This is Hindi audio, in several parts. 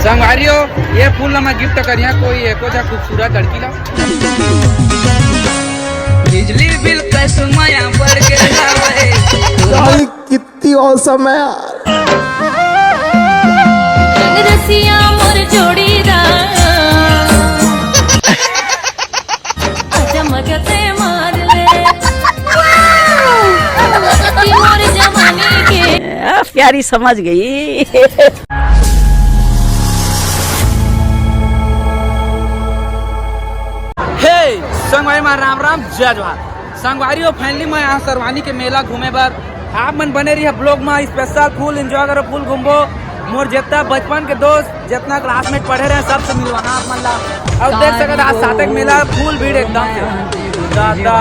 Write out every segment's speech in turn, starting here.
संगवारी हो ये फूल ना मैं गिफ्ट करिया कोई एको जा खूबसूरत लड़की ला बिजली बिल कैसे माया बढ़ के लावे कितनी औसम है रसिया मोर जोड़ीदार आजा मगते मार ले मोर जवानी के प्यारी समझ गई। संगवारी में राम राम जय जवाहर। संगवारी हो फाइनली मैं यहाँ सरवानी के मेला घूमे बर आप मन बने रही है ब्लॉग में स्पेशल फुल एंजॉय करो फुल घूमबो मोर जितना बचपन के दोस्त जितना क्लासमेट पढ़े रहे सबसे मिलवाना आप मन ला अब देख सकते आज सातक मेला फुल भीड़ एकदम दादा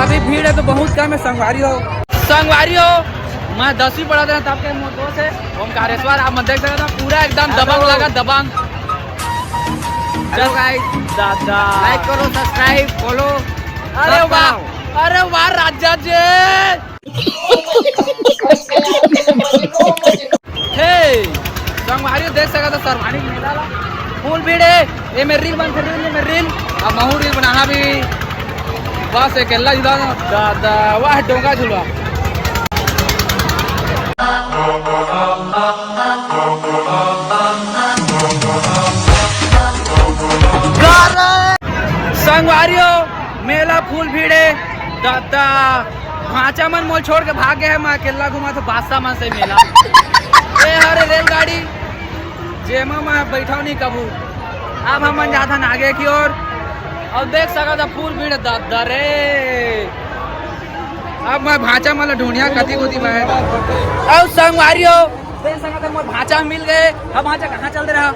अभी भीड़ है तो बहुत कम है। संगवारी हो मैं 10वीं पढ़ा था तब के मोर दोस्त है ओमकारेश्वर आप मन देख सकते पूरा एकदम दबंग लगा दबंग। चलो गाइस दादा लाइक करो सब्सक्राइब फॉलो अरे वाह राजा जी हे संगवारी देख सका था सरवानी मेला फुल भीड़ है ये मेरी रील बन रील अब महू रील बनाना भी बस एक अल्लाह जुदा दादा वाह डोंगा झुलवा संगवारी हो मेला फूल भीड़े दादा भाचा मन मोल छोड़ के भाग गए है मैं अकेला घुमा तो बादशाह मन से मेला ए हरे रेलगाड़ी जेमा मैं बैठा नहीं कबू अब हम मन जाता आगे की ओर अब देख सका था फूल भीड़ दादा रे अब मैं भाचा मन ढूंढिया कति कुति मैं अब संगवारी हो देख सका था मोर भाचा मिल गए अब भाचा कहाँ चल रहा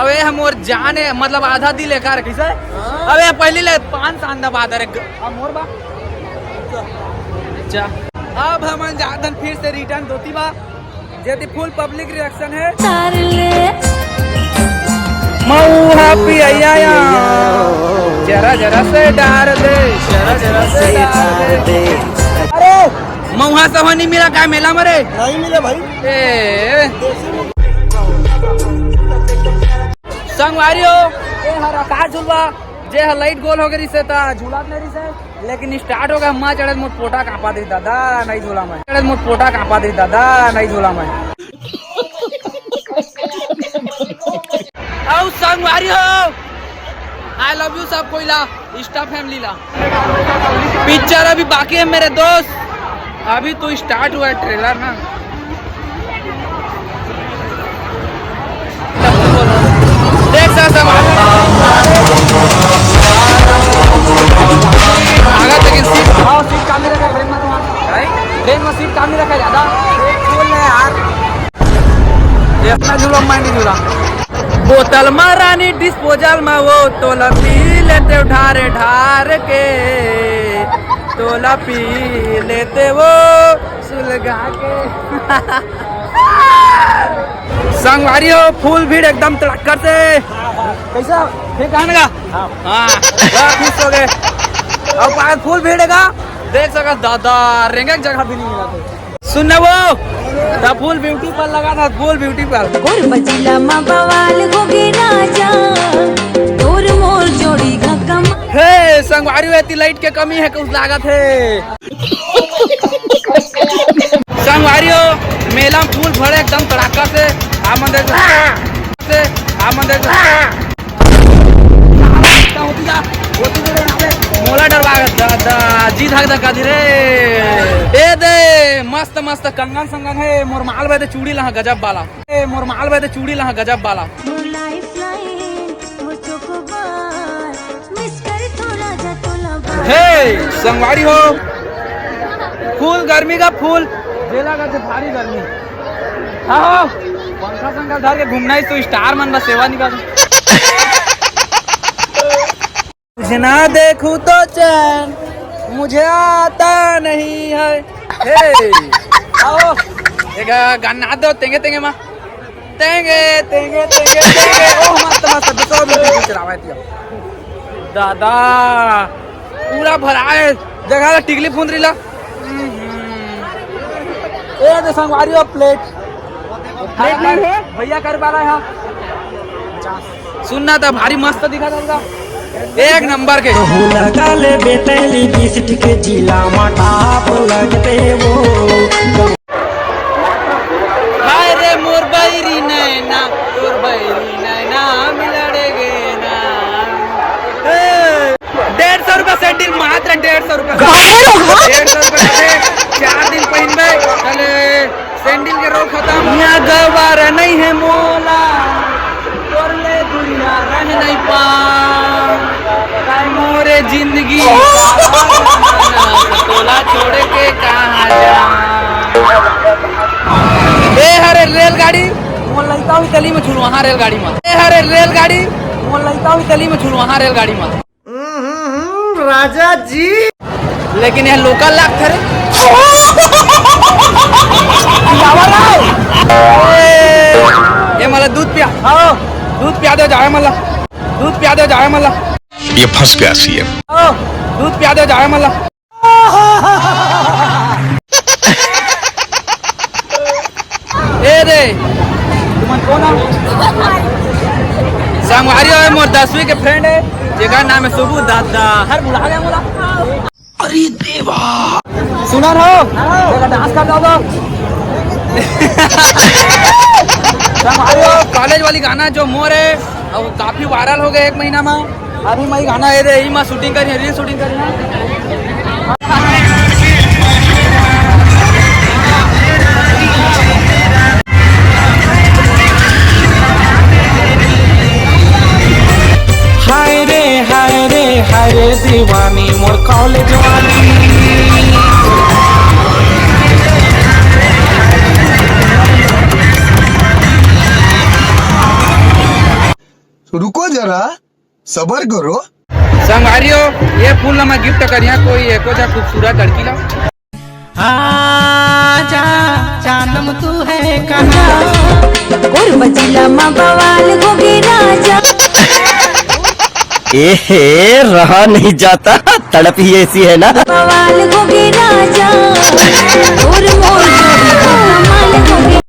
अबे हम और जाने मतलब आधा दिल है कार कैसे अबे पहली ले 5 साल बाद अरे मोर बा अच्छा अब हम जादन फिर से रिटर्न दोती बा जेती फुल पब्लिक रिएक्शन है मऊ हैप्पी आया जरा जरा से डार दे जरा से डार दे अरे मऊहा से नहीं मिला क्या मेला मरे नहीं मिले भाई संगवारी हो ये हरा कार झूलवा जे लाइट गोल हो गई से ता झूला नहीं से लेकिन स्टार्ट हो गया मां चढ़े मोट पोटा कापा दे दादा नहीं झूला मैं चढ़े मोट पोटा कापा दे दादा नहीं झूला मैं आओ संगवारी हो आई लव यू सब कोई ला स्टाफ फैमिली ला पिक्चर अभी बाकी है मेरे दोस्त अभी तो स्टार्ट हुआ है ट्रेलर ना देख सकते लेकिन सीट काम नहीं रखा ट्रेन में सीट काम नहीं रखा ज्यादा यार ये अपना झूला मैं नहीं झूला बोतल में रानी डिस्पोजल में वो तोला पी लेते ढारे ढार के तोला पी लेते वो सुलगा के संगवारी हो फुल भीड़ एकदम तड़क्कर से कैसा फिर कहने का हाँ खुश हो गए अब बाद फुल भीड़ है देख सका दादा रेंगे जगह भी नहीं मिला सुनने वो द फुल ब्यूटी पर लगा था फुल ब्यूटी पर और बजिला मां बवाल होगे राजा तोर मोर जोड़ी घकम हे संगवारी होती लाइट के कमी है कुछ लागत है संगवारी हो मेला फूल भरे एकदम तड़ाका से आमंदे मोला डरवा दादा जी धाक धक्का दी रे ए दे मस्त मस्त कंगन संगन है मोर माल बे चूड़ी लहा गजब वाला मोर माल बे चूड़ी लहा गजब वाला हे संगवारी हो फूल गर्मी का फूल जेला का भारी गर्मी हाँ पंखा संखा धर के घूमना ही तो स्टार मन बस सेवा निकाल तुझे ना देखूं तो चैन मुझे आता नहीं है हे आओ एक गाना दो तेंगे तेंगे माँ तेंगे तेंगे तेंगे तेंगे ओह मस्त मस्त दूसरा वीडियो चलावा है दादा पूरा भरा है जगह टिकली फूंद रही ला ए तो संगवारी हो प्लेट भैया कर पा रहा है सुनना था भारी मस्त दिखा था एक नंबर के लगा ले बेतली बिस्ट के जिला मटाप लगते वो हाय रे मोर बैरी नैना तोर बैरी नैना मिलड़ेगे ना 150 रुपया सैंडल मात्र 150 रुपया 150 रुपया से 4 दिन पहनबे चले सैंडल के रोग खत्म यहाँ गवारा नहीं है मोला तोर ले दुनिया रंग नहीं पा मोरे जिंदगी तोला छोड़ के कहाँ जा ए हरे रेलगाड़ी मोर लइका हुई तली में छुलवा हां रेलगाड़ी में ए हरे रेलगाड़ी मोर लइका हुई तली में छुलवा हां रेलगाड़ी में राजा जी लेकिन यह लोकल लाग थे ये मला दूध पिया आओ दूध पिया दो जाए मला दूध पिया दो जाए मला ये फंस गया सीएम आओ दूध पिया दो जाए मला ए रे तुमन कौन हो संगवारी है मोर 10वीं के फ्रेंड है जेका नाम है सुबू दादा हर बुला गया मोला अरे देवा सुना रहो जेका डांस कर दो संगवारी कॉलेज वाली गाना जो मोर है वो काफी वायरल हो गया 1 महीना में अभी मैं गाना है रे ई में शूटिंग करी रील शूटिंग करी हाय रे दीवानी मोर कॉलेज वाली रुको जरा सबर करो संगवारियों ये फूल ना मैं गिफ्ट करिया कोई एको जा खूबसूरत लड़की ला आजा जानम तू है कहाँ और बचिला माँ बवाल होगे राजा एहे रहा नहीं जाता तड़प ही ऐसी है ना बवाल होगे राजा और मोर जोड़ी